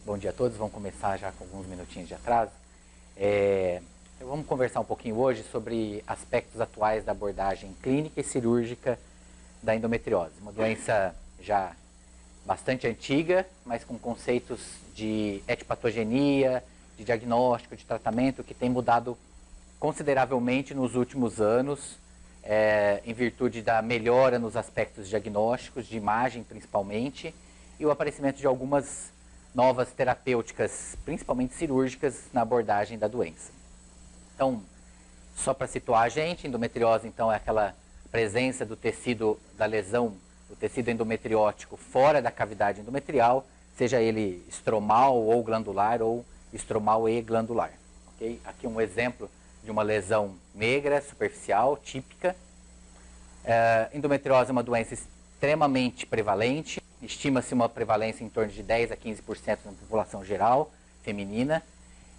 Bom dia a todos, vamos começar já com alguns minutinhos de atraso. Vamos conversar um pouquinho hoje sobre aspectos atuais da abordagem clínica e cirúrgica da endometriose. Uma doença já bastante antiga, mas com conceitos de etiopatogenia, de diagnóstico, de tratamento, que tem mudado consideravelmente nos últimos anos, em virtude da melhora nos aspectos diagnósticos, de imagem principalmente, e o aparecimento de algumas novas terapêuticas, principalmente cirúrgicas, na abordagem da doença. Então, só para situar a gente, endometriose então é aquela presença do tecido da lesão, do tecido endometriótico fora da cavidade endometrial, seja ele estromal ou glandular ou estromal e glandular. Okay? Aqui um exemplo de uma lesão negra, superficial, típica. Endometriose é uma doença extremamente prevalente, estima-se uma prevalência em torno de 10 a 15% na população geral, feminina.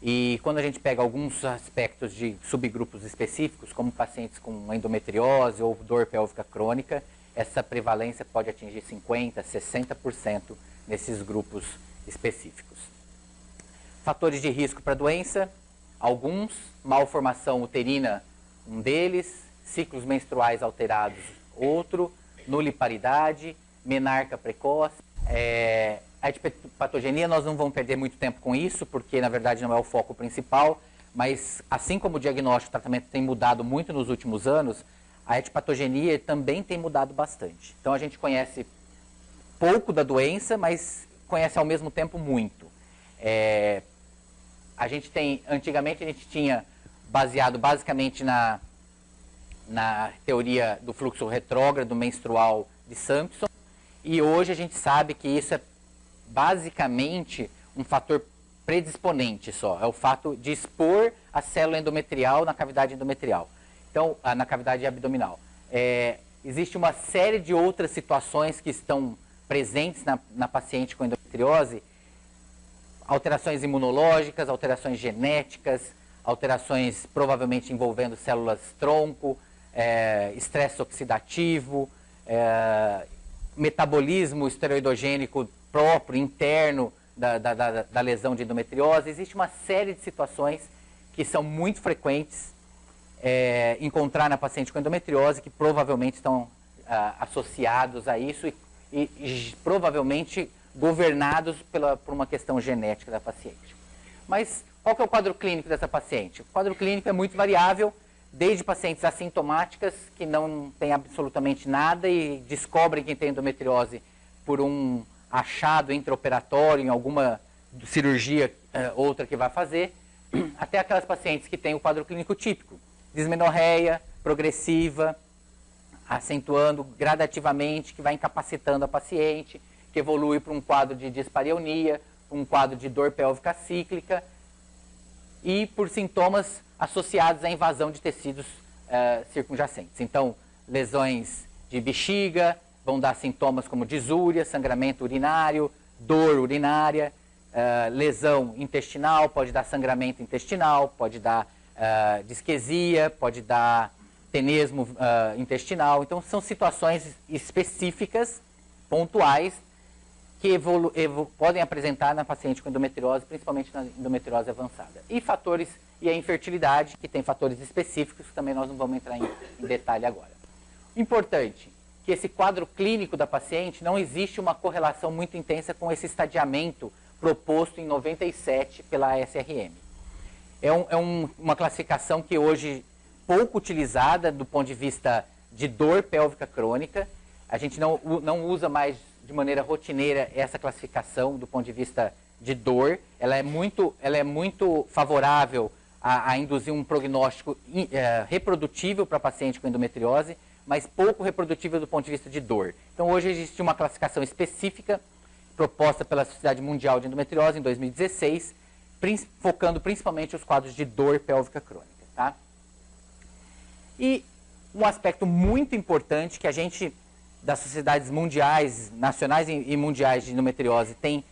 E quando a gente pega alguns aspectos de subgrupos específicos, como pacientes com endometriose ou dor pélvica crônica, essa prevalência pode atingir 50%, 60% nesses grupos específicos. Fatores de risco para a doença, alguns, malformação uterina, um deles, ciclos menstruais alterados, outro, nuliparidade, menarca precoce. A etiopatogenia, nós não vamos perder muito tempo com isso, porque na verdade não é o foco principal, mas assim como o diagnóstico e o tratamento tem mudado muito nos últimos anos, a etiopatogenia também tem mudado bastante. Então a gente conhece pouco da doença, mas conhece ao mesmo tempo muito. Antigamente a gente tinha baseado basicamente na teoria do fluxo retrógrado menstrual de Sampson, e hoje a gente sabe que isso é basicamente um fator predisponente só, é o fato de expor a célula endometrial na cavidade endometrial, então, na cavidade abdominal. Existe uma série de outras situações que estão presentes na paciente com endometriose, alterações imunológicas, alterações genéticas, alterações provavelmente envolvendo células tronco, estresse oxidativo, metabolismo esteroidogênico próprio, interno da lesão de endometriose. Existe uma série de situações que são muito frequentes encontrar na paciente com endometriose, que provavelmente estão associados a isso e provavelmente governados por uma questão genética da paciente. Mas qual que é o quadro clínico dessa paciente? O quadro clínico é muito variável, desde pacientes assintomáticas, que não têm absolutamente nada e descobrem que tem endometriose por um achado intraoperatório em alguma cirurgia outra que vai fazer, até aquelas pacientes que têm o quadro clínico típico, dismenorreia progressiva, acentuando gradativamente, que vai incapacitando a paciente, que evolui para um quadro de dispareunia, um quadro de dor pélvica cíclica e por sintomas associados à invasão de tecidos circunjacentes. Então, lesões de bexiga vão dar sintomas como disúria, sangramento urinário, dor urinária, lesão intestinal, pode dar sangramento intestinal, pode dar disquesia, pode dar tenesmo intestinal. Então, são situações específicas, pontuais, que podem apresentar na paciente com endometriose, principalmente na endometriose avançada. E a infertilidade, que tem fatores específicos, que também nós não vamos entrar em detalhe agora. Importante, que esse quadro clínico da paciente, não existe uma correlação muito intensa com esse estadiamento proposto em 97 pela ASRM. Uma classificação que hoje pouco utilizada do ponto de vista de dor pélvica crônica. A gente não usa mais de maneira rotineira essa classificação do ponto de vista de dor. Ela é muito favorável a induzir um prognóstico reprodutível para paciente com endometriose, mas pouco reprodutível do ponto de vista de dor. Então hoje existe uma classificação específica proposta pela Sociedade Mundial de Endometriose em 2016, focando principalmente os quadros de dor pélvica crônica. Tá? E um aspecto muito importante que a gente, das sociedades mundiais, nacionais e mundiais de endometriose, tem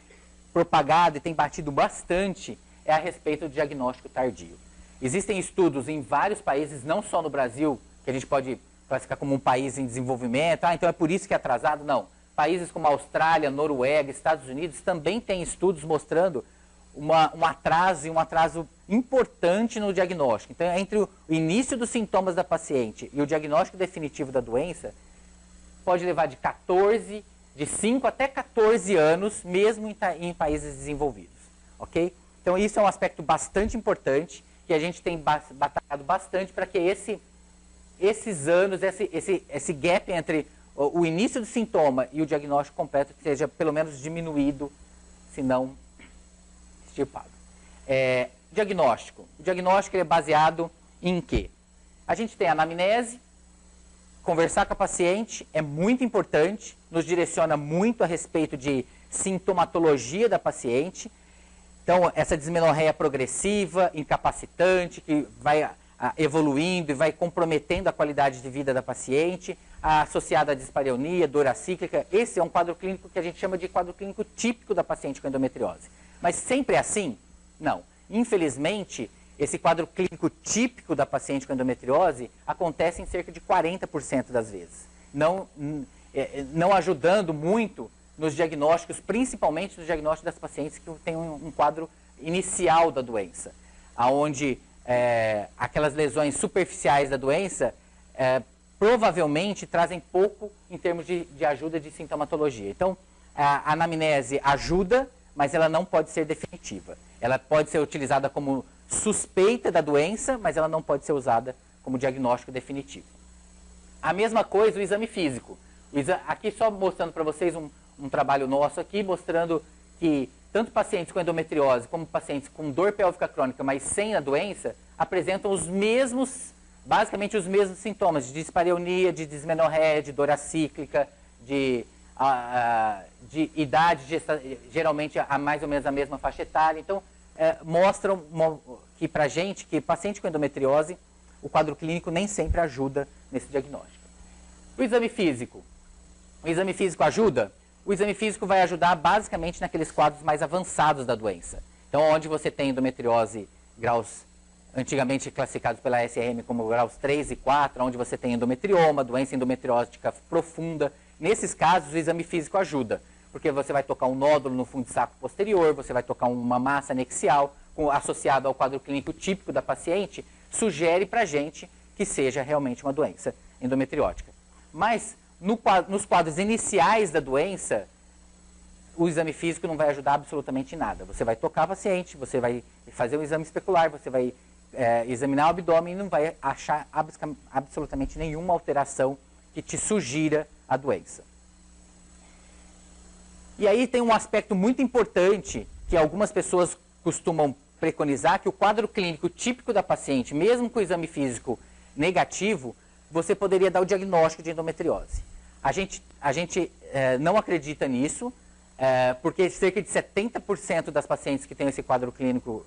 propagado e tem batido bastante, é a respeito do diagnóstico tardio. Existem estudos em vários países, não só no Brasil, que a gente pode classificar como um país em desenvolvimento, então é por isso que é atrasado, não. Países como a Austrália, Noruega, Estados Unidos também têm estudos mostrando um atraso importante no diagnóstico. Então, entre o início dos sintomas da paciente e o diagnóstico definitivo da doença, pode levar de 5 até 14 anos, mesmo em países desenvolvidos. Ok? Então, isso é um aspecto bastante importante, que a gente tem batalhado bastante para que esses anos, esse gap entre o início do sintoma e o diagnóstico completo seja pelo menos diminuído, se não extirpado. Diagnóstico. O diagnóstico é baseado em quê? A gente tem a anamnese, conversar com a paciente é muito importante, nos direciona muito a respeito de sintomatologia da paciente. Então, essa dismenorreia progressiva, incapacitante, que vai evoluindo e vai comprometendo a qualidade de vida da paciente, associada à dispareunia, dor acíclica. Esse é um quadro clínico que a gente chama de quadro clínico típico da paciente com endometriose. Mas sempre é assim? Não. Infelizmente, esse quadro clínico típico da paciente com endometriose acontece em cerca de 40% das vezes. Não ajudando muito nos diagnósticos, principalmente nos diagnósticos das pacientes que têm um quadro inicial da doença, onde aquelas lesões superficiais da doença provavelmente trazem pouco em termos de ajuda de sintomatologia. Então, a anamnese ajuda, mas ela não pode ser definitiva. Ela pode ser utilizada como suspeita da doença, mas ela não pode ser usada como diagnóstico definitivo. A mesma coisa o exame físico. Aqui só mostrando para vocês um trabalho nosso aqui, mostrando que tanto pacientes com endometriose como pacientes com dor pélvica crônica, mas sem a doença, apresentam basicamente os mesmos sintomas de dispareunia, de dismenorreia, de dor acíclica, de idade, geralmente mais ou menos a mesma faixa etária. Então, mostram que pra gente, que paciente com endometriose, o quadro clínico nem sempre ajuda nesse diagnóstico. O exame físico. O exame físico ajuda? O exame físico vai ajudar basicamente naqueles quadros mais avançados da doença. Então, onde você tem endometriose graus antigamente classificados pela SRM como graus 3 e 4, onde você tem endometrioma, doença endometriótica profunda. Nesses casos, o exame físico ajuda, porque você vai tocar um nódulo no fundo de saco posterior, você vai tocar uma massa anexial associada ao quadro clínico típico da paciente, sugere para a gente que seja realmente uma doença endometriótica. Mas, nos quadros iniciais da doença, o exame físico não vai ajudar absolutamente nada. Você vai tocar a paciente, você vai fazer um exame especular, você vai examinar o abdômen e não vai achar absolutamente nenhuma alteração que te sugira a doença. E aí tem um aspecto muito importante que algumas pessoas costumam preconizar, que o quadro clínico típico da paciente, mesmo com o exame físico negativo, você poderia dar o diagnóstico de endometriose. A gente não acredita nisso, porque cerca de 70% das pacientes que têm esse quadro clínico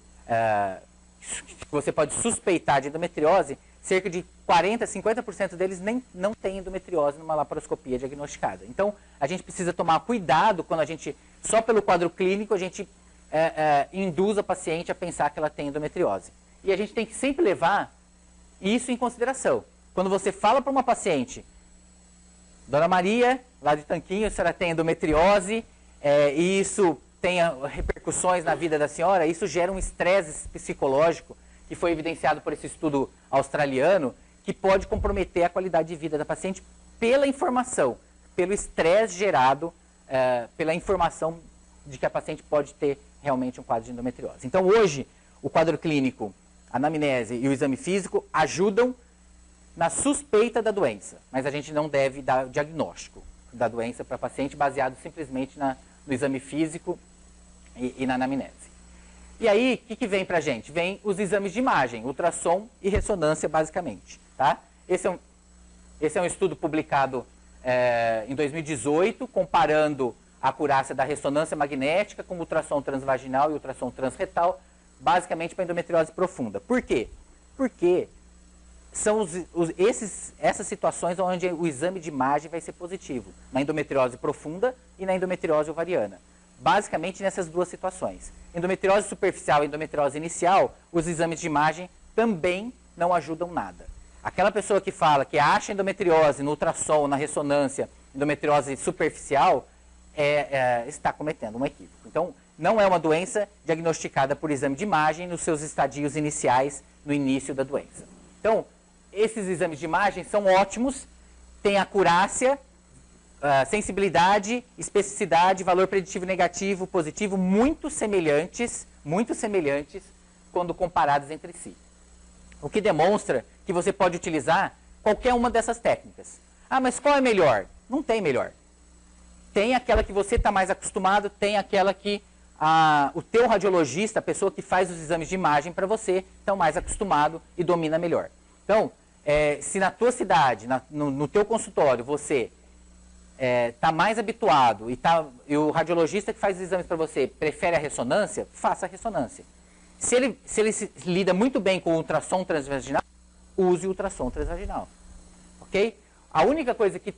que você pode suspeitar de endometriose, cerca de 40%, 50% deles não têm endometriose numa laparoscopia diagnosticada. Então, a gente precisa tomar cuidado quando só pelo quadro clínico, a gente induz a paciente a pensar que ela tem endometriose. E a gente tem que sempre levar isso em consideração. Quando você fala para uma paciente, Dona Maria, lá de Tanquinho, a senhora tem endometriose, e isso tem repercussões na vida da senhora, isso gera um estresse psicológico que foi evidenciado por esse estudo australiano, que pode comprometer a qualidade de vida da paciente pela informação, pelo estresse gerado, pela informação de que a paciente pode ter realmente um quadro de endometriose. Então, hoje, o quadro clínico, a anamnese e o exame físico ajudam na suspeita da doença, mas a gente não deve dar o diagnóstico da doença para a paciente baseado simplesmente no exame físico e na anamnese. E aí, o que vem para a gente? Vem os exames de imagem, ultrassom e ressonância, basicamente. Tá? Esse é um estudo publicado em 2018, comparando a acurácia da ressonância magnética com ultrassom transvaginal e ultrassom transretal, basicamente para endometriose profunda. Por quê? Porque são essas situações onde o exame de imagem vai ser positivo, na endometriose profunda e na endometriose ovariana. Basicamente nessas duas situações. Endometriose superficial e endometriose inicial, os exames de imagem também não ajudam nada. Aquela pessoa que fala que acha endometriose no ultrassom, na ressonância, endometriose superficial, está cometendo um equívoco. Então, não é uma doença diagnosticada por exame de imagem nos seus estadios iniciais, no início da doença. Então, esses exames de imagem são ótimos, têm acurácia, sensibilidade, especificidade, valor preditivo negativo, positivo, muito semelhantes quando comparados entre si. O que demonstra que você pode utilizar qualquer uma dessas técnicas. Ah, mas qual é melhor? Não tem melhor. Tem aquela que você está mais acostumado, tem aquela que o teu radiologista, a pessoa que faz os exames de imagem para você, está mais acostumado e domina melhor. Então, se na tua cidade, no teu consultório, você está mais habituado e o radiologista que faz os exames para você prefere a ressonância, faça a ressonância. Se ele se lida muito bem com o ultrassom transvaginal, use o ultrassom transvaginal. Ok? A única coisa que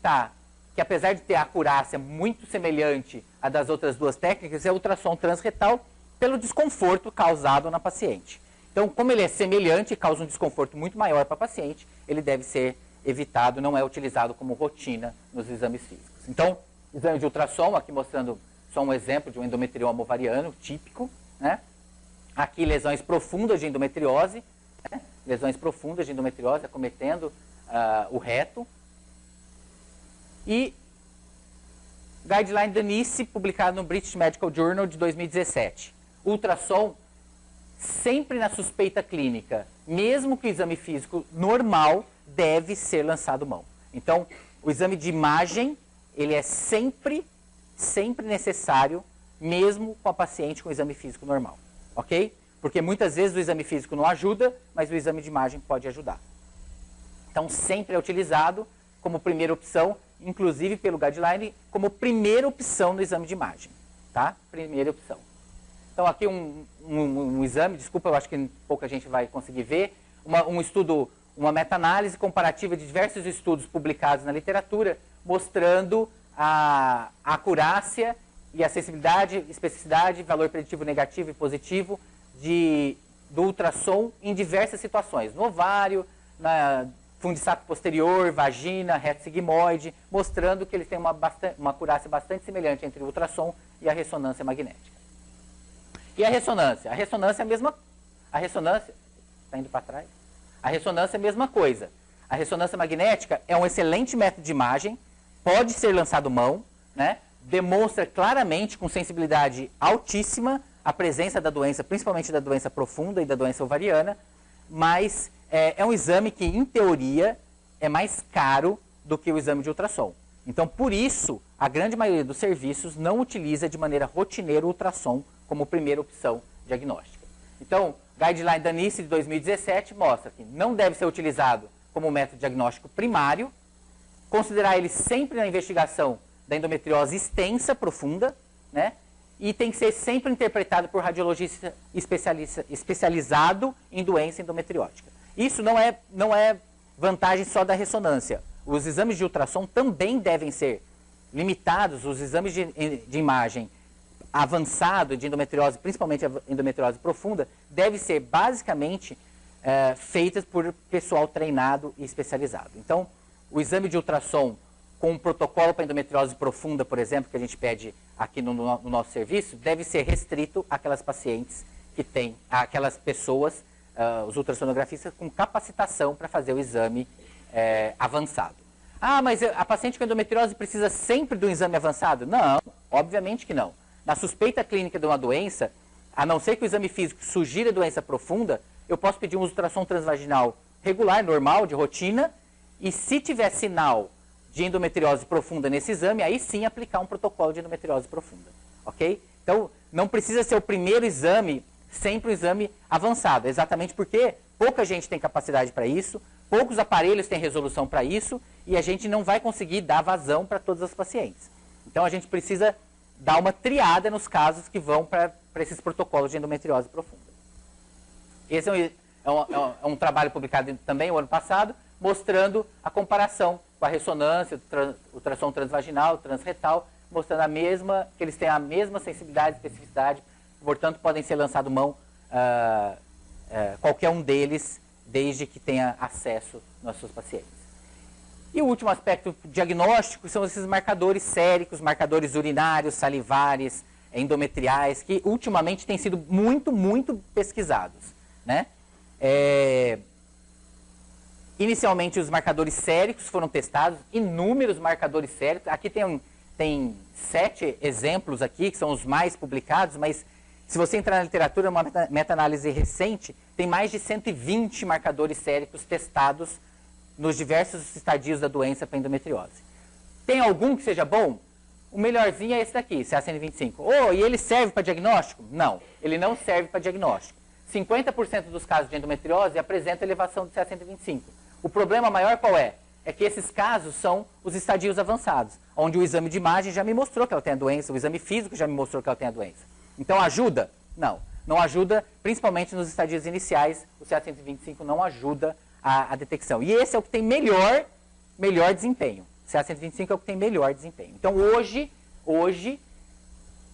apesar de ter a acurácia muito semelhante à das outras duas técnicas, é o ultrassom transretal pelo desconforto causado na paciente. Então, como ele é semelhante e causa um desconforto muito maior para a paciente, ele deve ser evitado, não é utilizado como rotina nos exames físicos. Então, exame de ultrassom, aqui mostrando só um exemplo de um endometrioma ovariano típico, né? Aqui lesões profundas de endometriose, né? Lesões profundas de endometriose acometendo o reto. E guideline da NICE, publicado no British Medical Journal de 2017. Ultrassom sempre na suspeita clínica, mesmo que o exame físico normal, deve ser lançado mão. Então, o exame de imagem, ele é sempre necessário, mesmo com a paciente com o exame físico normal. Ok? Porque muitas vezes o exame físico não ajuda, mas o exame de imagem pode ajudar. Então, sempre é utilizado como primeira opção, inclusive pelo guideline, como primeira opção no exame de imagem. Tá? Primeira opção. Então, aqui um exame, desculpa, eu acho que pouca gente vai conseguir ver, um estudo, uma meta-análise comparativa de diversos estudos publicados na literatura, mostrando a acurácia e a sensibilidade, especificidade, valor preditivo negativo e positivo do ultrassom em diversas situações. No ovário, na fundo de saco posterior, vagina, reto sigmoide, mostrando que eles têm uma acurácia bastante semelhante entre o ultrassom e a ressonância magnética. E a ressonância? A ressonância é a mesma... A ressonância... Está indo para trás? A ressonância é a mesma coisa. A ressonância magnética é um excelente método de imagem, pode ser lançado mão, né? Demonstra claramente, com sensibilidade altíssima, a presença da doença, principalmente da doença profunda e da doença ovariana, mas é um exame que, em teoria, é mais caro do que o exame de ultrassom. Então, por isso, a grande maioria dos serviços não utiliza de maneira rotineira o ultrassom como primeira opção diagnóstica. Então, Guideline da NICE de 2017 mostra que não deve ser utilizado como método diagnóstico primário, considerar ele sempre na investigação da endometriose extensa, profunda, né? E tem que ser sempre interpretado por radiologista especializado em doença endometriótica. Isso não é vantagem só da ressonância. Os exames de ultrassom também devem ser limitados, os exames de imagem avançado de endometriose, principalmente a endometriose profunda, deve ser basicamente feitas por pessoal treinado e especializado. Então, o exame de ultrassom com um protocolo para endometriose profunda, por exemplo, que a gente pede aqui no nosso serviço, deve ser restrito àquelas pacientes que têm, àquelas pessoas, os ultrassonografistas com capacitação para fazer o exame avançado. Ah, mas a paciente com endometriose precisa sempre de um exame avançado? Não, obviamente que não. Na suspeita clínica de uma doença, a não ser que o exame físico sugira doença profunda, eu posso pedir um ultrassom transvaginal regular, normal, de rotina, e se tiver sinal de endometriose profunda nesse exame, aí sim aplicar um protocolo de endometriose profunda. Ok? Então, não precisa ser o primeiro exame, sempre um exame avançado, exatamente porque pouca gente tem capacidade para isso, poucos aparelhos têm resolução para isso, e a gente não vai conseguir dar vazão para todas as pacientes. Então, a gente precisa dar uma triada nos casos que vão para esses protocolos de endometriose profunda. Esse é um trabalho publicado também o ano passado, mostrando a comparação com a ressonância, ultrassom transvaginal, transretal, mostrando que eles têm a mesma sensibilidade e especificidade, portanto, podem ser lançado mão qualquer um deles, desde que tenha acesso nas suas pacientes. E o último aspecto diagnóstico são esses marcadores séricos, marcadores urinários, salivares, endometriais, que ultimamente têm sido muito pesquisados, né? Inicialmente os marcadores séricos foram testados, inúmeros marcadores séricos. Aqui tem 7 exemplos aqui, que são os mais publicados, mas se você entrar na literatura, uma meta-análise recente, tem mais de 120 marcadores séricos testados nos diversos estadios da doença para endometriose. Tem algum que seja bom? O melhorzinho é esse daqui, CA125. E ele serve para diagnóstico? Não, ele não serve para diagnóstico. 50% dos casos de endometriose apresentam elevação do CA125. O problema maior qual é? É que esses casos são os estadios avançados, onde o exame de imagem já me mostrou que ela tem a doença, o exame físico já me mostrou que ela tem a doença. Então ajuda? Não. Não ajuda, principalmente nos estadios iniciais, o CA125 não ajuda a detecção. E esse é o que tem melhor desempenho. O CA125 é o que tem melhor desempenho. Então hoje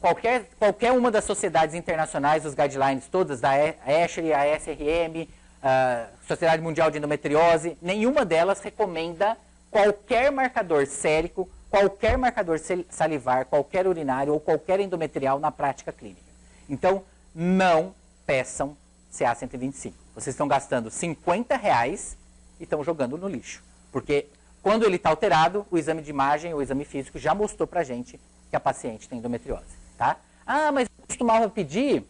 qualquer uma das sociedades internacionais, os guidelines todas, da ASHRE, a SRM, a Sociedade Mundial de Endometriose, nenhuma delas recomenda qualquer marcador sérico, qualquer marcador salivar, qualquer urinário ou qualquer endometrial na prática clínica. Então, não peçam CA125. Vocês estão gastando R$50 e estão jogando no lixo. Porque quando ele está alterado, o exame de imagem, o exame físico já mostrou para a gente que a paciente tem endometriose. Tá? Mas eu costumava pedir,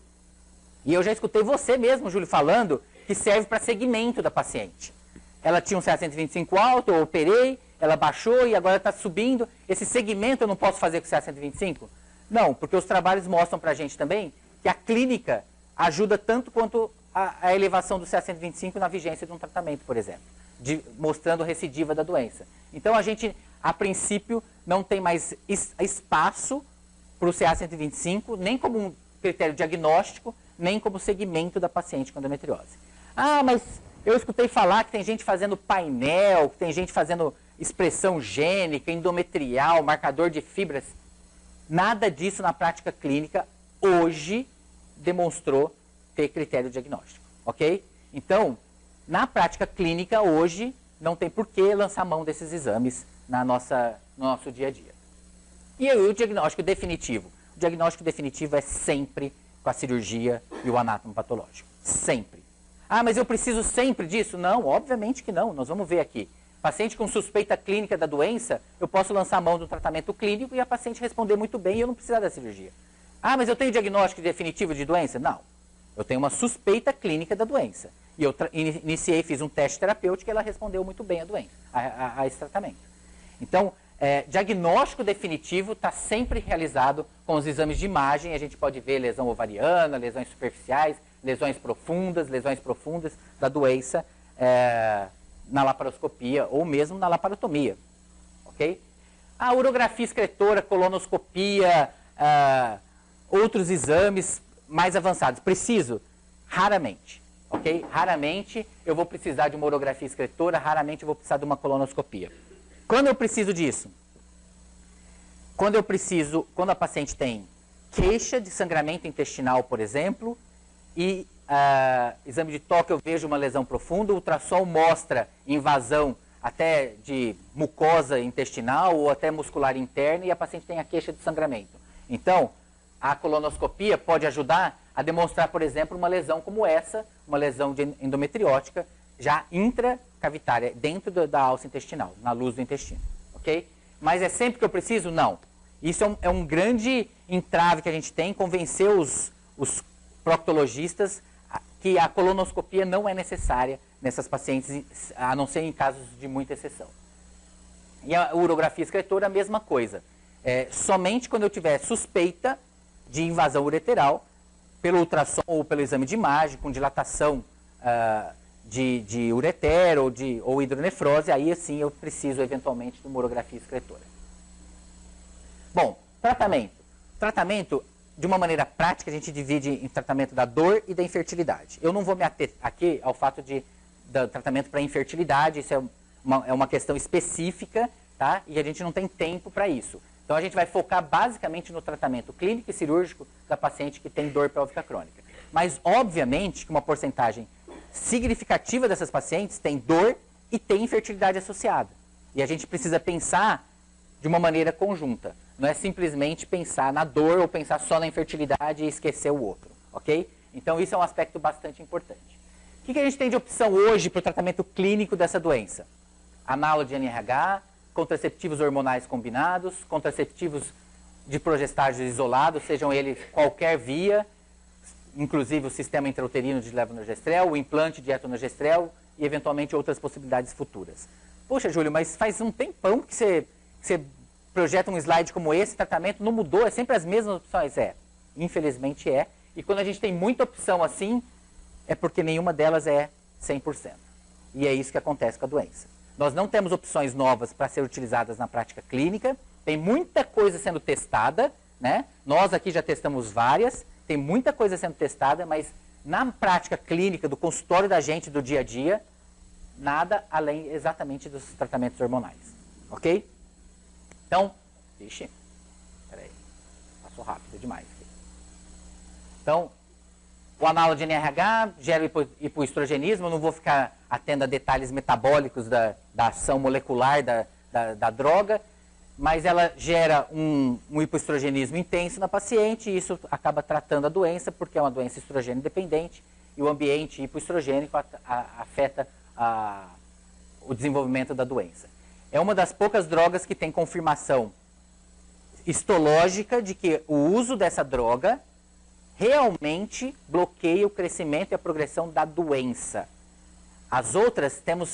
e eu já escutei você mesmo, Júlio, falando que serve para segmento da paciente. Ela tinha um CA125 alto, eu operei, ela baixou e agora está subindo. Esse segmento eu não posso fazer com o CA125? Não, porque os trabalhos mostram para a gente também que a clínica ajuda tanto quanto a elevação do CA125 na vigência de um tratamento, por exemplo, mostrando recidiva da doença. Então a gente, a princípio, não tem mais espaço para o CA125, nem como um critério diagnóstico, nem como segmento da paciente com endometriose. Mas eu escutei falar que tem gente fazendo painel, que tem gente fazendo expressão gênica, endometrial, marcador de fibras. Nada disso na prática clínica hoje demonstrou ter critério diagnóstico, ok? Então, na prática clínica hoje, não tem por que lançar mão desses exames no nosso dia a dia. E aí, o diagnóstico definitivo? O diagnóstico definitivo é sempre com a cirurgia e o anátomo patológico. Sempre. Mas eu preciso sempre disso? Não, obviamente que não. Nós vamos ver aqui. Paciente com suspeita clínica da doença, eu posso lançar a mão do tratamento clínico e a paciente responder muito bem e eu não precisar da cirurgia. Mas eu tenho diagnóstico definitivo de doença? Não. Eu tenho uma suspeita clínica da doença. E eu fiz um teste terapêutico e ela respondeu muito bem a doença, a esse tratamento. Então, diagnóstico definitivo está sempre realizado com os exames de imagem. A gente pode ver lesão ovariana, lesões superficiais, lesões profundas da doença na laparoscopia ou mesmo na laparotomia. Ok? A urografia excretora, colonoscopia, outros exames mais avançados. Preciso? Raramente. Ok? Raramente eu vou precisar de uma urografia excretora, raramente eu vou precisar de uma colonoscopia. Quando eu preciso disso? Quando a paciente tem queixa de sangramento intestinal, por exemplo, e exame de toque eu vejo uma lesão profunda, o ultrassom mostra invasão até de mucosa intestinal ou até muscular interna e a paciente tem a queixa de sangramento. Então, a colonoscopia pode ajudar a demonstrar, por exemplo, uma lesão como essa, uma lesão endometriótica, já intracavitária, dentro da alça intestinal, na luz do intestino. Ok? Mas é sempre que eu preciso? Não. Isso é um grande entrave que a gente tem, convencer os proctologistas que a colonoscopia não é necessária nessas pacientes, a não ser em casos de muita exceção. E a urografia excretora, a mesma coisa. Somente quando eu tiver suspeita de invasão ureteral, pelo ultrassom ou pelo exame de imagem, com dilatação de ureter ou hidronefrose, aí sim eu preciso eventualmente de uma urografia excretora. Bom, tratamento. Tratamento, de uma maneira prática, a gente divide em tratamento da dor e da infertilidade. Eu não vou me ater aqui ao fato do tratamento para infertilidade, isso é uma questão específica, tá? E a gente não tem tempo para isso. Então a gente vai focar basicamente no tratamento clínico e cirúrgico da paciente que tem dor pélvica crônica. Mas, obviamente, que uma porcentagem significativa dessas pacientes tem dor e tem infertilidade associada. E a gente precisa pensar de uma maneira conjunta. Não é simplesmente pensar na dor ou pensar só na infertilidade e esquecer o outro, ok? Então isso é um aspecto bastante importante. O que a gente tem de opção hoje para o tratamento clínico dessa doença? Análogo de NRH, contraceptivos hormonais combinados, contraceptivos de progestágio isolado, sejam eles qualquer via, inclusive o sistema intrauterino de levonorgestrel, o implante de etonorgestrel e eventualmente outras possibilidades futuras. Poxa, Júlio, mas faz um tempão que você projeta um slide como esse, tratamento não mudou, é sempre as mesmas opções. Infelizmente é. E quando a gente tem muita opção assim, é porque nenhuma delas é 100%. E é isso que acontece com a doença. Nós não temos opções novas para ser utilizadas na prática clínica, tem muita coisa sendo testada, né? Nós aqui já testamos várias, tem muita coisa sendo testada, mas na prática clínica, do consultório da gente, do dia a dia, nada além exatamente dos tratamentos hormonais. Ok? Então, peraí, passou rápido demais aqui. Então, o análogo de NRH gera hipoestrogenismo, eu não vou ficar atento a detalhes metabólicos da ação molecular da droga, mas ela gera um hipoestrogenismo intenso na paciente e isso acaba tratando a doença, porque é uma doença estrogênio dependente e o ambiente hipoestrogênico afeta o desenvolvimento da doença. É uma das poucas drogas que tem confirmação histológica de que o uso dessa droga realmente bloqueia o crescimento e a progressão da doença. As outras temos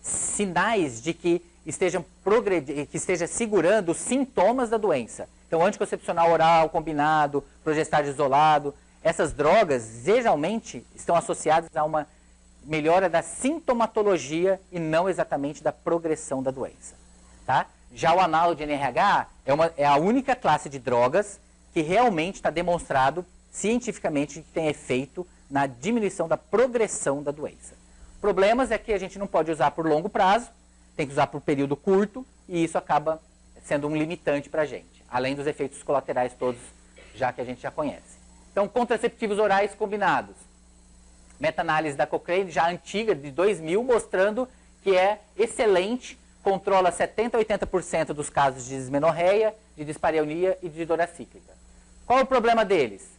sinais de que esteja segurando os sintomas da doença. Então, anticoncepcional oral combinado, progestágio isolado, essas drogas geralmente estão associadas a uma melhora da sintomatologia e não exatamente da progressão da doença. Tá? Já o análogo de NRH é a única classe de drogas que realmente está demonstrado cientificamente que tem efeito na diminuição da progressão da doença. Problemas é que a gente não pode usar por longo prazo, tem que usar por período curto e isso acaba sendo um limitante para a gente, além dos efeitos colaterais todos já que a gente já conhece. Então, contraceptivos orais combinados. Meta-análise da Cochrane, já antiga, de 2000, mostrando que é excelente, controla 70% a 80% dos casos de dismenorreia, de dispareunia e de dor cíclica. Qual é o problema deles?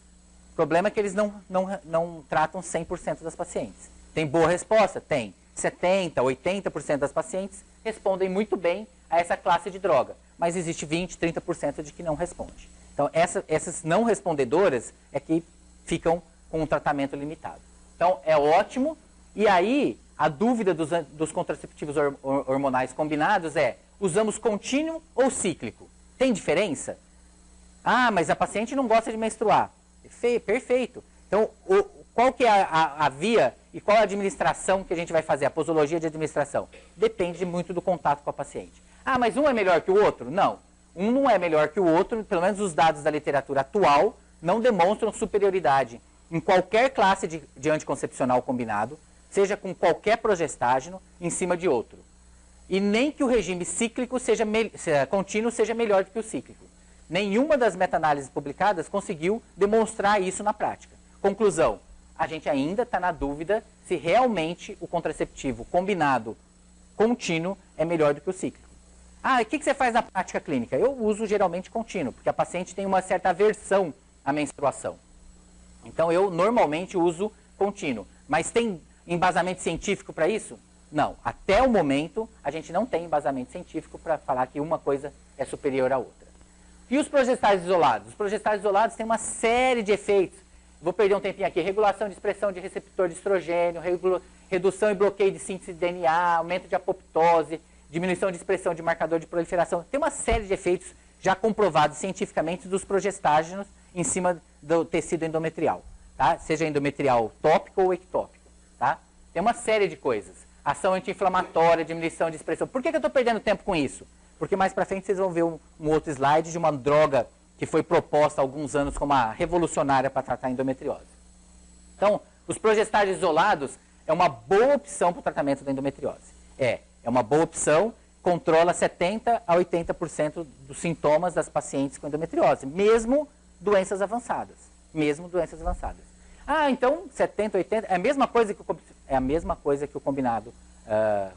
O problema é que eles não tratam 100% das pacientes. Tem boa resposta? Tem. 70%, 80% das pacientes respondem muito bem a essa classe de droga, mas existe 20%, 30% de que não responde. Então, essas não respondedoras é que ficam com um tratamento limitado. Então, é ótimo. E aí, a dúvida dos contraceptivos hormonais combinados é, usamos contínuo ou cíclico? Tem diferença? Ah, mas a paciente não gosta de menstruar. Perfeito. Então, qual que é a via e qual a administração que a gente vai fazer? A posologia de administração? Depende muito do contato com a paciente. Ah, mas um é melhor que o outro? Não. Um não é melhor que o outro, pelo menos os dados da literatura atual não demonstram superioridade em qualquer classe de anticoncepcional combinado, seja com qualquer progestágeno, em cima de outro. E nem que o regime cíclico contínuo seja melhor do que o cíclico. Nenhuma das meta-análises publicadas conseguiu demonstrar isso na prática. Conclusão, a gente ainda está na dúvida se realmente o contraceptivo combinado contínuo é melhor do que o cíclico. Ah, e o que você faz na prática clínica? Eu uso geralmente contínuo, porque a paciente tem uma certa aversão à menstruação. Então, eu normalmente uso contínuo. Mas tem embasamento científico para isso? Não. Até o momento, a gente não tem embasamento científico para falar que uma coisa é superior à outra. E os progestágeos isolados? Os progestágeos isolados têm uma série de efeitos. Vou perder um tempinho aqui. Regulação de expressão de receptor de estrogênio, redução e bloqueio de síntese de DNA, aumento de apoptose, diminuição de expressão de marcador de proliferação. Tem uma série de efeitos já comprovados cientificamente dos progestágenos em cima do tecido endometrial, tá? Seja endometrial tópico ou ectópico, tá? Tem uma série de coisas. Ação anti-inflamatória, diminuição de expressão. Por que eu estou perdendo tempo com isso? Porque mais para frente vocês vão ver um outro slide de uma droga que foi proposta há alguns anos como uma revolucionária para tratar a endometriose. Então, os progestágenos isolados é uma boa opção para o tratamento da endometriose. É uma boa opção, controla 70% a 80% dos sintomas das pacientes com endometriose, mesmo doenças avançadas. Ah, então 70%, 80% é a mesma coisa que o combinado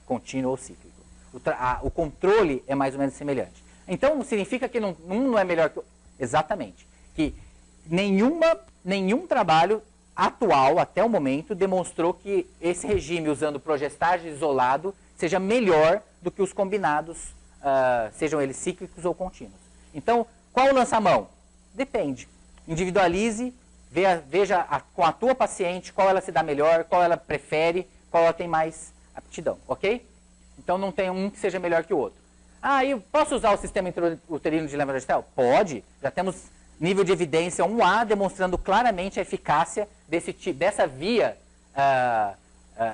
contínuo ou cíclico. O controle é mais ou menos semelhante. Então, significa que um não é melhor que o outro. Exatamente. Que nenhum trabalho atual, até o momento, demonstrou que esse regime usando progestágeno isolado seja melhor do que os combinados, sejam eles cíclicos ou contínuos. Então, qual o lança-mão? Depende. Individualize, veja com a tua paciente qual ela se dá melhor, qual ela prefere, qual ela tem mais aptidão, ok? Então, não tem um que seja melhor que o outro. Ah, eu posso usar o sistema intrauterino de levonorgestrel? Pode. Já temos nível de evidência 1A demonstrando claramente a eficácia dessa via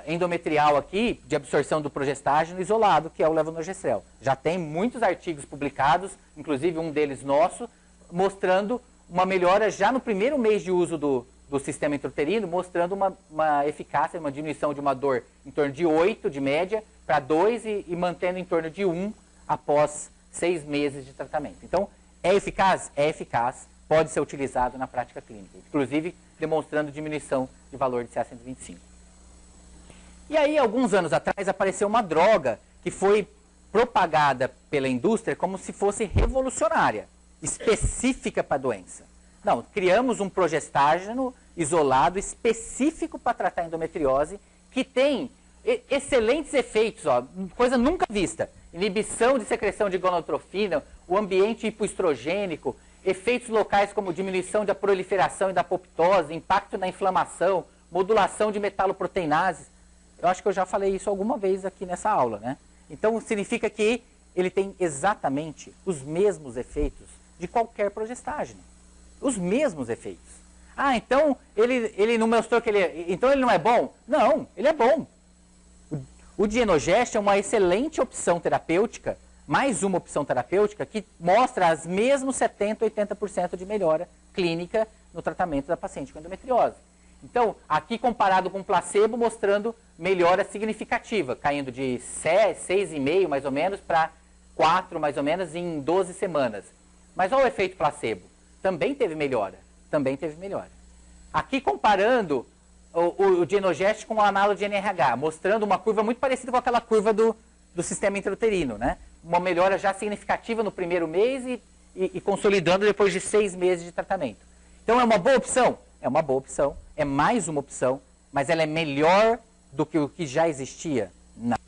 endometrial aqui de absorção do progestágeno isolado, que é o levonorgestrel. Já tem muitos artigos publicados, inclusive um deles nosso, mostrando uma melhora já no primeiro mês de uso do sistema intrauterino, mostrando uma eficácia, uma diminuição de uma dor em torno de 8 de média para 2 e mantendo em torno de 1 após 6 meses de tratamento. Então, é eficaz? É eficaz. Pode ser utilizado na prática clínica, inclusive demonstrando diminuição de valor de CA125. E aí, alguns anos atrás, apareceu uma droga que foi propagada pela indústria como se fosse revolucionária, específica para a doença. Não, criamos um progestágeno isolado específico para tratar a endometriose, que tem excelentes efeitos, ó, coisa nunca vista. Inibição de secreção de gonotrofina, o ambiente hipoestrogênico, efeitos locais como diminuição da proliferação e da apoptose, impacto na inflamação, modulação de metaloproteinases. Eu acho que eu já falei isso alguma vez aqui nessa aula, né? Então, significa que ele tem exatamente os mesmos efeitos de qualquer progestágeno. Os mesmos efeitos. Ah, então ele não mostrou que então ele não é bom? Não, ele é bom. O Dienogest é uma excelente opção terapêutica, mais uma opção terapêutica que mostra as mesmos 70%, 80% de melhora clínica no tratamento da paciente com endometriose. Então, aqui comparado com placebo, mostrando melhora significativa, caindo de 6,5 mais ou menos para 4 mais ou menos em 12 semanas. Mas olha o efeito placebo. Também teve melhora. Também teve melhora. Aqui comparando o Dienogest com o análogo de NRH, mostrando uma curva muito parecida com aquela curva do sistema intrauterino, né? Uma melhora já significativa no primeiro mês e consolidando depois de 6 meses de tratamento. Então é uma boa opção? É uma boa opção, é mais uma opção, mas ela é melhor do que o que já existia? Não.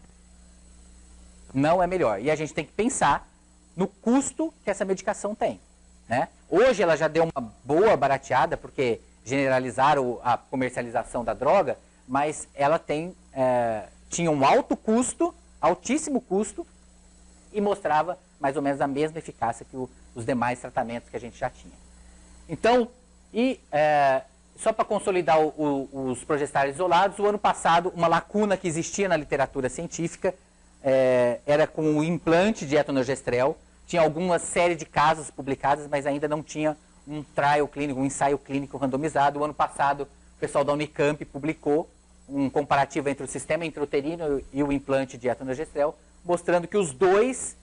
Não é melhor. E a gente tem que pensar no custo que essa medicação tem, né? Hoje ela já deu uma boa barateada, porque generalizaram a comercialização da droga, mas ela tinha um alto custo, altíssimo custo, e mostrava mais ou menos a mesma eficácia que os demais tratamentos que a gente já tinha. Então, só para consolidar os progestágenos isolados, o ano passado, uma lacuna que existia na literatura científica era com o implante de etonogestrel. Tinha alguma série de casos publicados, mas ainda não tinha um trial clínico, um ensaio clínico randomizado. O ano passado, o pessoal da Unicamp publicou um comparativo entre o sistema intrauterino e o implante de etonogestrel, mostrando que os dois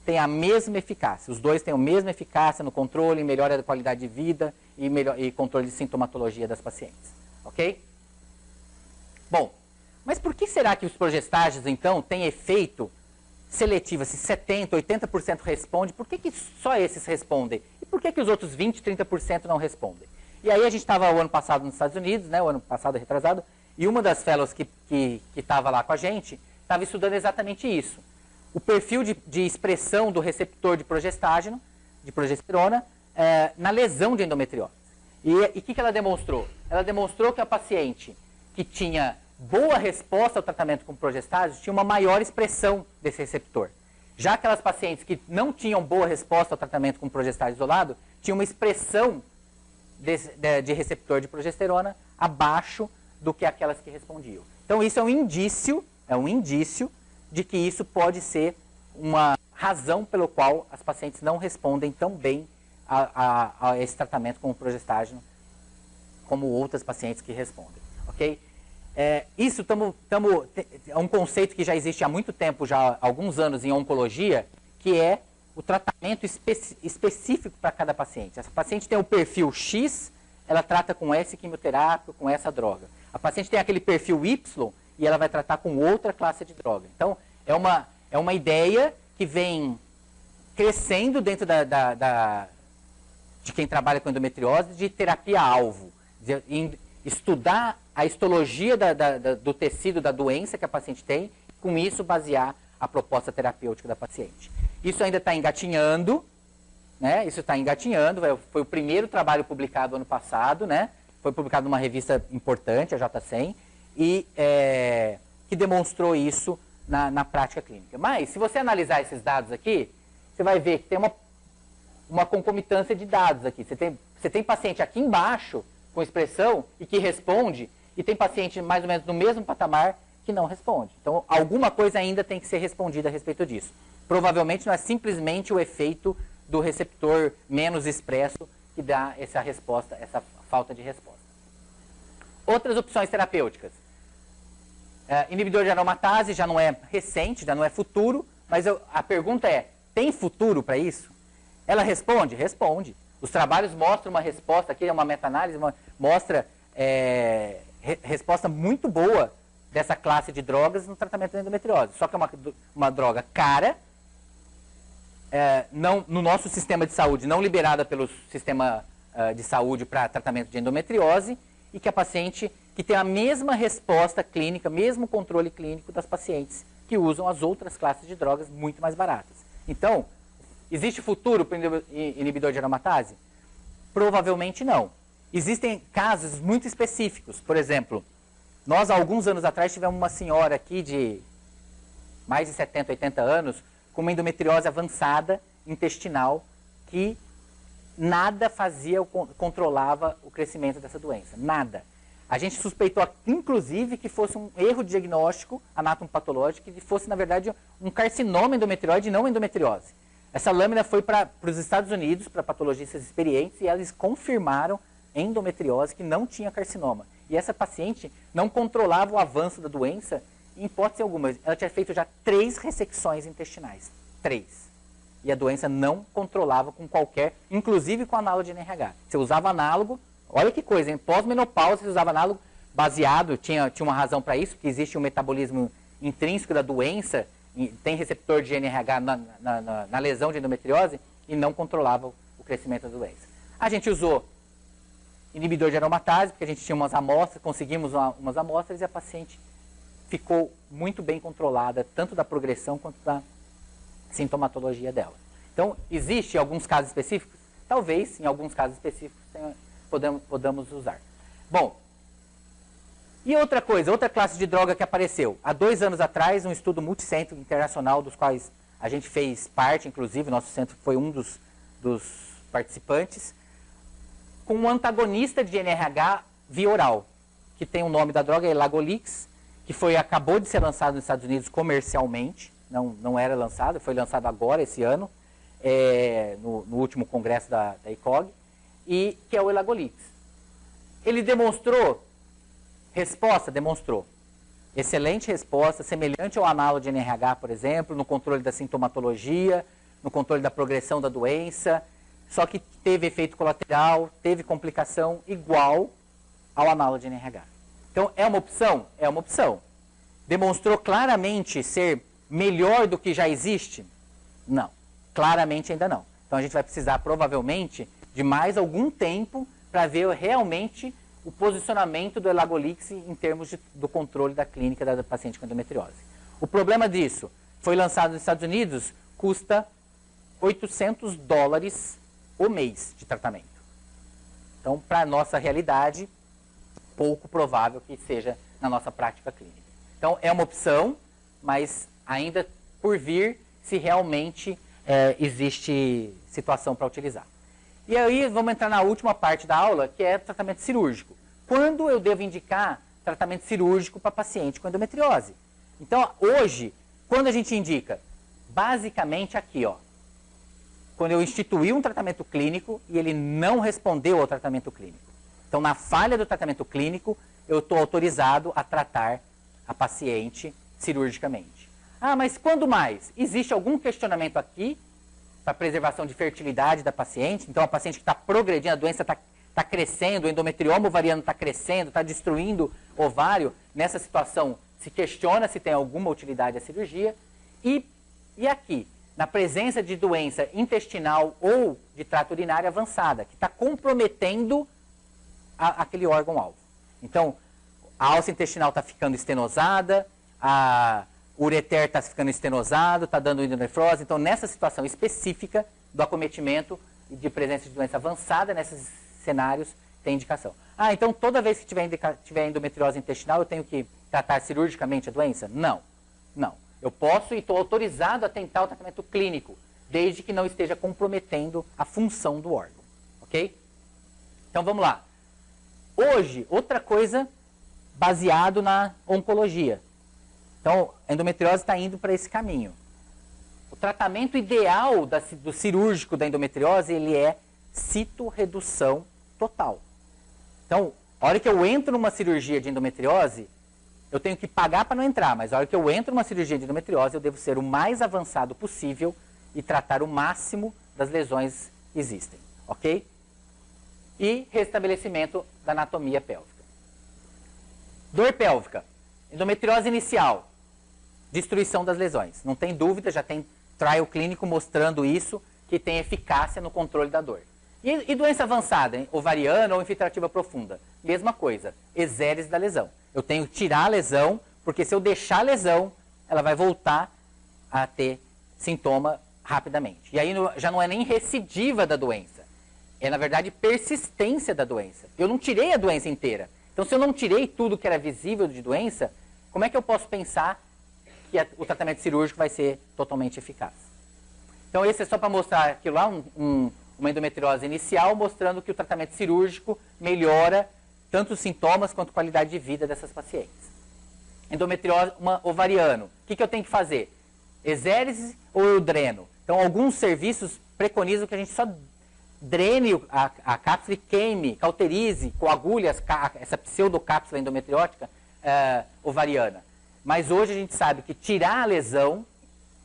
têm a mesma eficácia. Os dois têm a mesma eficácia no controle, em melhora da qualidade de vida e controle de sintomatologia das pacientes. Ok? Bom, mas por que será que os progestágenos, então, têm efeito seletivo, assim, 70%, 80% responde? Por que só esses respondem? E por que os outros 20%, 30% não respondem? E aí a gente estava o ano passado nos Estados Unidos, né, o ano passado retrasado, e uma das fellows que estava lá com a gente estava estudando exatamente isso. O perfil de expressão do receptor de progestágeno, de progesterona, na lesão de endometriose. E o que ela demonstrou? Ela demonstrou que a paciente que tinha boa resposta ao tratamento com progestágeno tinha uma maior expressão desse receptor. Já aquelas pacientes que não tinham boa resposta ao tratamento com progestágeno isolado, tinham uma expressão de receptor de progesterona abaixo do que aquelas que respondiam. Então isso é um indício de que isso pode ser uma razão pelo qual as pacientes não respondem tão bem a esse tratamento com o progestágeno como outras pacientes que respondem, ok? Isso é um conceito que já existe há muito tempo, já há alguns anos em oncologia, que é o tratamento específico para cada paciente. Essa paciente tem o perfil X, ela trata com esse quimioterápico, com essa droga. A paciente tem aquele perfil Y e ela vai tratar com outra classe de droga. Então, É uma ideia que vem crescendo dentro de quem trabalha com endometriose, de terapia-alvo, de estudar a histologia do tecido da doença que a paciente tem, com isso basear a proposta terapêutica da paciente. Isso ainda está engatinhando, né? Isso está engatinhando, foi o primeiro trabalho publicado ano passado, né? Foi publicado numa revista importante, a J100, e que demonstrou isso na prática clínica. Mas, se você analisar esses dados aqui, você vai ver que tem uma concomitância de dados aqui. Você tem paciente aqui embaixo com expressão e que responde, e tem paciente mais ou menos no mesmo patamar que não responde. Então, alguma coisa ainda tem que ser respondida a respeito disso. Provavelmente não é simplesmente o efeito do receptor menos expresso que dá essa resposta, essa falta de resposta. Outras opções terapêuticas. Inibidor de aromatase já não é recente, já não é futuro, mas a pergunta é, tem futuro para isso? Ela responde? Responde. Os trabalhos mostram uma resposta, aqui é uma meta-análise, mostra resposta muito boa dessa classe de drogas no tratamento da endometriose. Só que é uma droga cara, no nosso sistema de saúde, não liberada pelo sistema de saúde para tratamento de endometriose, e que a paciente que tem a mesma resposta clínica, mesmo controle clínico das pacientes que usam as outras classes de drogas muito mais baratas. Então, existe futuro para o inibidor de aromatase? Provavelmente não. Existem casos muito específicos. Por exemplo, nós há alguns anos atrás tivemos uma senhora aqui de mais de 70, 80 anos com uma endometriose avançada intestinal que nada controlava o crescimento dessa doença. Nada. A gente suspeitou, inclusive, que fosse um erro de diagnóstico anatomopatológico, que fosse, na verdade, um carcinoma endometrióide e não endometriose. Essa lâmina foi para os Estados Unidos, para patologistas experientes, e eles confirmaram endometriose, que não tinha carcinoma. E essa paciente não controlava o avanço da doença, em hipótese alguma. Ela tinha feito já 3 ressecções intestinais. 3. E a doença não controlava com qualquer, inclusive com análogo de NRH. Você usava análogo, olha que coisa, em pós-menopausa você usava análogo baseado, tinha uma razão para isso, porque existe um metabolismo intrínseco da doença, tem receptor de NRH na lesão de endometriose e não controlava o crescimento da doença. A gente usou inibidor de aromatase, porque a gente tinha umas amostras, conseguimos umas amostras e a paciente ficou muito bem controlada, tanto da progressão quanto da sintomatologia dela. Então, existe alguns casos específicos? Talvez, em alguns casos específicos, podamos usar. Bom, e outra coisa, outra classe de droga que apareceu. Há 2 anos atrás, um estudo multicêntrico internacional, dos quais a gente fez parte, inclusive, nosso centro foi um dos participantes, com um antagonista de NRH via oral, que tem o nome da droga, é Elagolix, que acabou de ser lançado nos Estados Unidos comercialmente, não era lançado, foi lançado agora, esse ano, no último congresso da ICOG, e que é o Elagolix. Ele demonstrou resposta? Demonstrou. Excelente resposta, semelhante ao análogo de NRH, por exemplo, no controle da sintomatologia, no controle da progressão da doença, só que teve efeito colateral, teve complicação igual ao análogo de NRH. Então, é uma opção? É uma opção. Demonstrou claramente ser melhor do que já existe? Não. Claramente ainda não. Então, a gente vai precisar, provavelmente, de mais algum tempo para ver realmente o posicionamento do Elagolix em termos do controle da clínica da paciente com endometriose. O problema disso, foi lançado nos Estados Unidos, custa $800 o mês de tratamento. Então, para a nossa realidade, pouco provável que seja na nossa prática clínica. Então, é uma opção, mas ainda por vir se realmente existe situação para utilizar. E aí, vamos entrar na última parte da aula, que é tratamento cirúrgico. Quando eu devo indicar tratamento cirúrgico para paciente com endometriose? Então, hoje, quando a gente indica? Basicamente aqui, ó. Quando eu instituí um tratamento clínico e ele não respondeu ao tratamento clínico. Então, na falha do tratamento clínico, eu estou autorizado a tratar a paciente cirurgicamente. Ah, mas quando mais? Existe algum questionamento aqui para preservação de fertilidade da paciente? Então, a paciente que está progredindo, a doença está crescendo, o endometrioma ovariano está crescendo, está destruindo o ovário. Nessa situação, se questiona se tem alguma utilidade a cirurgia. E, E aqui, na presença de doença intestinal ou de trato urinário avançada, que está comprometendo aquele órgão-alvo. Então, a alça intestinal está ficando estenosada, o ureter está ficando estenosado, está dando endonefrose. Então, nessa situação específica do acometimento e de presença de doença avançada, nesses cenários, tem indicação. Então toda vez que tiver endometriose intestinal, eu tenho que tratar cirurgicamente a doença? Não. Não. Eu posso e estou autorizado a tentar o tratamento clínico, desde que não esteja comprometendo a função do órgão. Ok? Então vamos lá. Hoje, outra coisa baseado na oncologia. Então, a endometriose está indo para esse caminho. O tratamento ideal do cirúrgico da endometriose, ele é citorredução total. Então, a hora que eu entro numa cirurgia de endometriose, eu tenho que pagar para não entrar, mas a hora que eu entro numa cirurgia de endometriose, eu devo ser o mais avançado possível e tratar o máximo das lesões que existem, ok? E restabelecimento da anatomia pélvica. Dor pélvica, endometriose inicial, destruição das lesões. Não tem dúvida, já tem trial clínico mostrando isso, que tem eficácia no controle da dor. E doença avançada, hein? Ovariana ou infiltrativa profunda? Mesma coisa, exéresis da lesão. Eu tenho que tirar a lesão, porque se eu deixar a lesão, ela vai voltar a ter sintoma rapidamente. E aí já não é nem recidiva da doença. É, na verdade, persistência da doença. Eu não tirei a doença inteira. Então, se eu não tirei tudo que era visível de doença, como é que eu posso pensar que o tratamento cirúrgico vai ser totalmente eficaz? Então, esse é só para mostrar aquilo lá, uma endometriose inicial, mostrando que o tratamento cirúrgico melhora tanto os sintomas quanto a qualidade de vida dessas pacientes. Endometriose ovariano. O que eu tenho que fazer? Exérese ou eu dreno? Então, alguns serviços preconizam que a gente só drene a cápsula e queime, cauterize, coagule essa pseudocápsula endometriótica ovariana. Mas hoje a gente sabe que tirar a lesão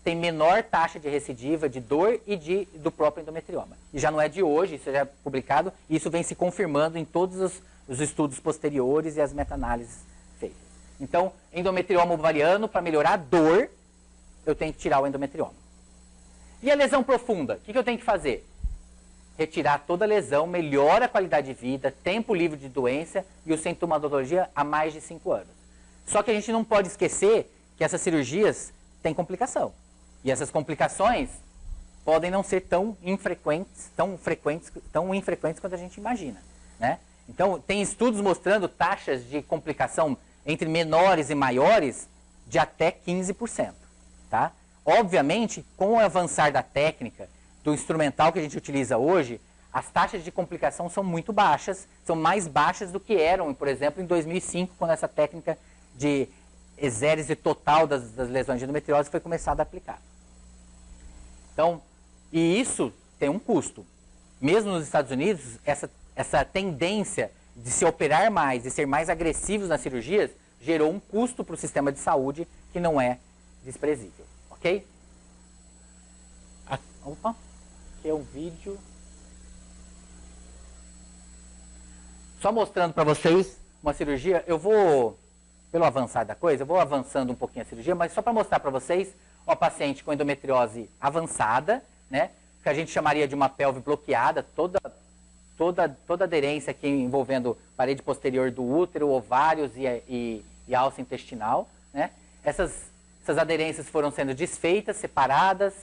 tem menor taxa de recidiva, de dor e do próprio endometrioma. E já não é de hoje, isso já é publicado, e isso vem se confirmando em todos os estudos posteriores e as meta-análises feitas. Então, endometrioma ovariano, para melhorar a dor, eu tenho que tirar o endometrioma. E a lesão profunda? O que eu tenho que fazer? Retirar toda a lesão, melhora a qualidade de vida, tempo livre de doença e o sintomatologia há mais de 5 anos. Só que a gente não pode esquecer que essas cirurgias têm complicação. E essas complicações podem não ser tão infrequentes quanto a gente imagina, né? Então, tem estudos mostrando taxas de complicação entre menores e maiores de até 15%, tá? Obviamente, com o avançar da técnica, do instrumental que a gente utiliza hoje, as taxas de complicação são muito baixas, são mais baixas do que eram, por exemplo, em 2005, quando essa técnica de exérese total das lesões de endometriose foi começada a aplicar. Então, e isso tem um custo. Mesmo nos Estados Unidos, essa tendência de se operar mais e ser mais agressivos nas cirurgias gerou um custo para o sistema de saúde que não é desprezível. Ok? Opa, aqui é um vídeo. Só mostrando para vocês uma cirurgia. Eu vou, pelo avançar da coisa, eu vou avançando um pouquinho a cirurgia, mas só para mostrar para vocês uma paciente com endometriose avançada, né, que a gente chamaria de uma pelve bloqueada, toda aderência aqui envolvendo parede posterior do útero, ovários e alça intestinal, né? Essas aderências foram sendo desfeitas, separadas,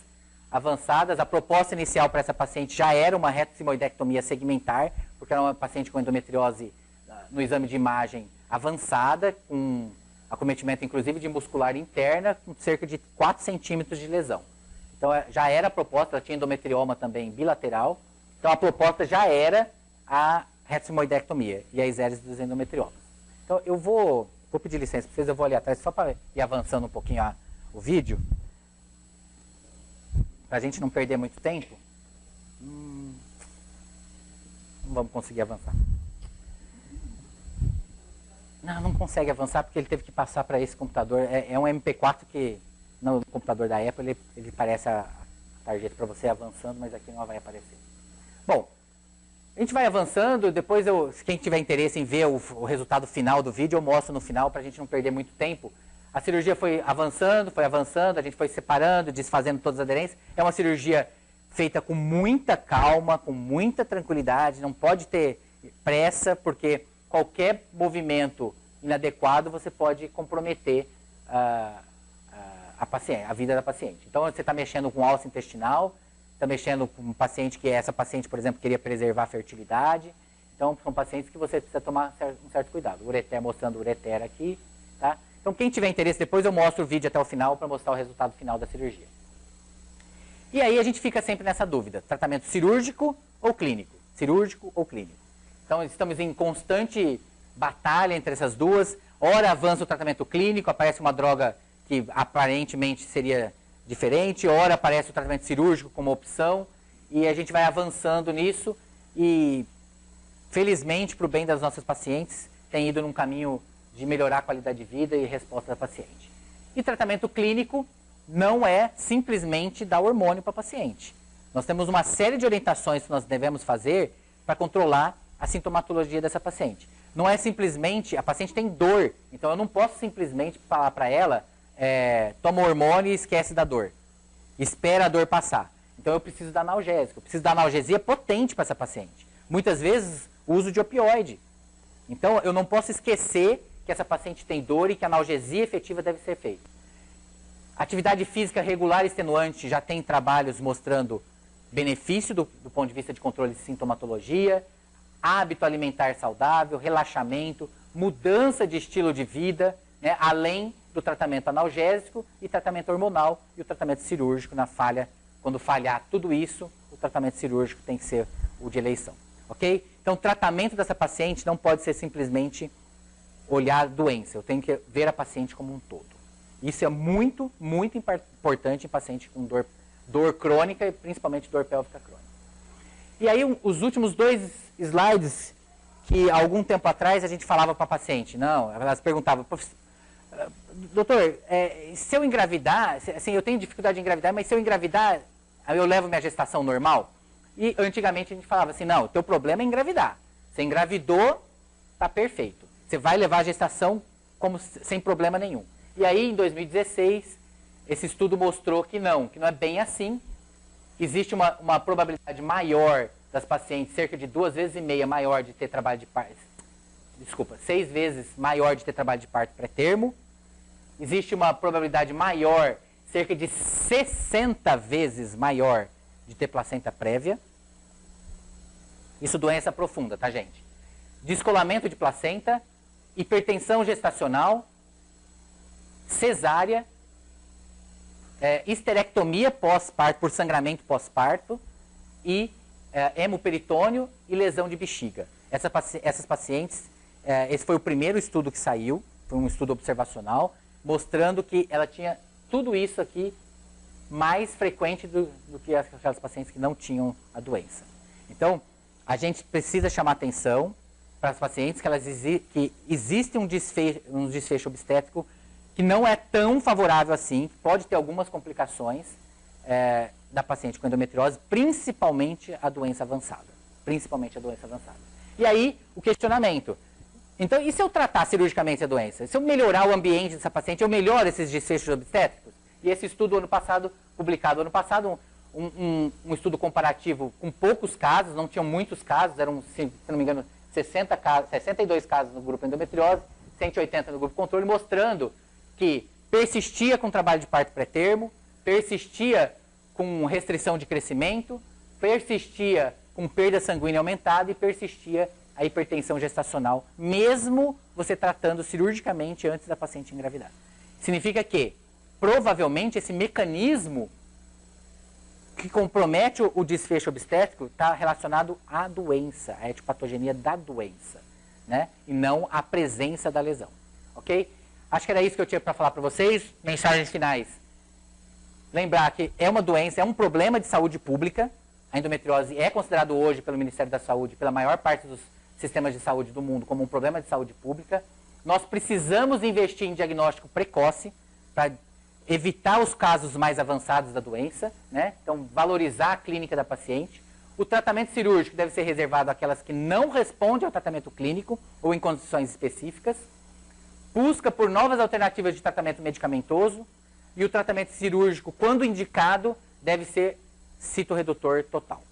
avançadas. A proposta inicial para essa paciente já era uma retosimoidectomia segmentar, porque era uma paciente com endometriose no exame de imagem avançada, com acometimento inclusive de muscular interna, com cerca de 4 centímetros de lesão. Então já era a proposta, ela tinha endometrioma também bilateral, então a proposta já era a retosimoidectomia e a exérese dos endometriomas. Então eu vou pedir licença para vocês, eu vou ali atrás só para ir avançando um pouquinho o vídeo, para a gente não perder muito tempo. Não vamos conseguir avançar. Não consegue avançar porque ele teve que passar para esse computador. É um MP4 que, no computador da Apple, ele parece a tarjeta para você avançando, mas aqui não vai aparecer. Bom, a gente vai avançando, depois quem tiver interesse em ver o resultado final do vídeo, eu mostro no final para a gente não perder muito tempo. A cirurgia foi avançando, a gente foi separando, desfazendo todas as aderências. É uma cirurgia feita com muita calma, com muita tranquilidade, não pode ter pressa, porque qualquer movimento inadequado você pode comprometer a vida da paciente. Então, você está mexendo com alça intestinal, está mexendo com um paciente que essa paciente, por exemplo, queria preservar a fertilidade. Então, são pacientes que você precisa tomar um certo cuidado. Ureter, mostrando o ureter aqui, tá? Então, quem tiver interesse, depois eu mostro o vídeo até o final para mostrar o resultado final da cirurgia. E aí a gente fica sempre nessa dúvida, tratamento cirúrgico ou clínico? Cirúrgico ou clínico? Então, estamos em constante batalha entre essas duas. Ora avança o tratamento clínico, aparece uma droga que aparentemente seria diferente, ora aparece o tratamento cirúrgico como opção, e a gente vai avançando nisso e, felizmente, para o bem das nossas pacientes, tem ido num caminho de melhorar a qualidade de vida e resposta da paciente. E tratamento clínico não é simplesmente dar hormônio para a paciente. Nós temos uma série de orientações que nós devemos fazer para controlar a sintomatologia dessa paciente. Não é simplesmente, a paciente tem dor, então eu não posso simplesmente falar para ela, toma hormônio e esquece da dor. Espera a dor passar. Então eu preciso dar analgésico, eu preciso dar analgesia potente para essa paciente. Muitas vezes, uso de opioide. Então eu não posso esquecer que essa paciente tem dor e que a analgesia efetiva deve ser feita. Atividade física regular e extenuante já tem trabalhos mostrando benefício do ponto de vista de controle de sintomatologia, hábito alimentar saudável, relaxamento, mudança de estilo de vida, né, além do tratamento analgésico e tratamento hormonal e o tratamento cirúrgico na falha. Quando falhar tudo isso, o tratamento cirúrgico tem que ser o de eleição. Ok? Então, o tratamento dessa paciente não pode ser simplesmente olhar a doença. Eu tenho que ver a paciente como um todo. Isso é muito, muito importante em paciente com dor crônica e principalmente dor pélvica crônica. E aí, os últimos 2 slides que algum tempo atrás a gente falava para a paciente. Não, elas perguntavam, doutor, se eu engravidar, assim, eu tenho dificuldade de engravidar, mas se eu engravidar, eu levo minha gestação normal? E antigamente a gente falava assim, não, o teu problema é engravidar. Você engravidou, tá perfeito. Você vai levar a gestação sem problema nenhum. E aí, em 2016, esse estudo mostrou que não é bem assim. Existe uma probabilidade maior das pacientes, cerca de 2,5 vezes maior de ter trabalho de parto. Desculpa, 6 vezes maior de ter trabalho de parto pré-termo. Existe uma probabilidade maior, cerca de 60 vezes maior, de ter placenta prévia. Isso doença profunda, tá, gente? Descolamento de placenta, hipertensão gestacional, cesárea, histerectomia pós-parto, por sangramento pós-parto, e hemoperitônio e lesão de bexiga. Essas pacientes, esse foi o primeiro estudo que saiu, foi um estudo observacional, mostrando que ela tinha tudo isso aqui mais frequente do que aquelas pacientes que não tinham a doença. Então, a gente precisa chamar atenção para as pacientes que existe um desfecho obstétrico que não é tão favorável assim, pode ter algumas complicações da paciente com endometriose, principalmente a doença avançada. E aí, o questionamento. Então, e se eu tratar cirurgicamente a doença? Se eu melhorar o ambiente dessa paciente, eu melhoro esses desfechos obstétricos? E esse estudo publicado ano passado, um estudo comparativo com poucos casos, não tinham muitos casos, eram, se não me engano, 62 casos no grupo endometriose, 180 no grupo controle, mostrando que persistia com trabalho de parto pré-termo, persistia com restrição de crescimento, persistia com perda sanguínea aumentada e persistia a hipertensão gestacional, mesmo você tratando cirurgicamente antes da paciente engravidar. Significa que, provavelmente, esse mecanismo que compromete o desfecho obstétrico está relacionado à doença, à etiopatogenia da doença, né? E não à presença da lesão. Ok? Acho que era isso que eu tinha para falar para vocês. Mensagens finais. Lembrar que é uma doença, é um problema de saúde pública. A endometriose é considerado hoje pelo Ministério da Saúde, pela maior parte dos sistemas de saúde do mundo, como um problema de saúde pública. Nós precisamos investir em diagnóstico precoce para evitar os casos mais avançados da doença, né? Então, valorizar a clínica da paciente. O tratamento cirúrgico deve ser reservado àquelas que não respondem ao tratamento clínico ou em condições específicas. busca por novas alternativas de tratamento medicamentoso e o tratamento cirúrgico, quando indicado, deve ser citorredutor total.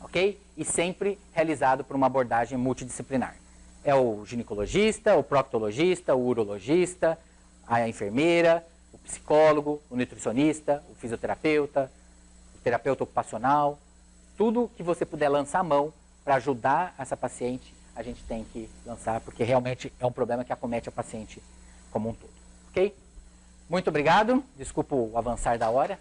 Ok? E sempre realizado por uma abordagem multidisciplinar. É o ginecologista, o proctologista, o urologista, a enfermeira, o psicólogo, o nutricionista, o fisioterapeuta, o terapeuta ocupacional. Tudo que você puder lançar a mão para ajudar essa paciente, a gente tem que lançar, porque realmente é um problema que acomete a paciente como um todo. Ok? Muito obrigado. Desculpa o avançar da hora.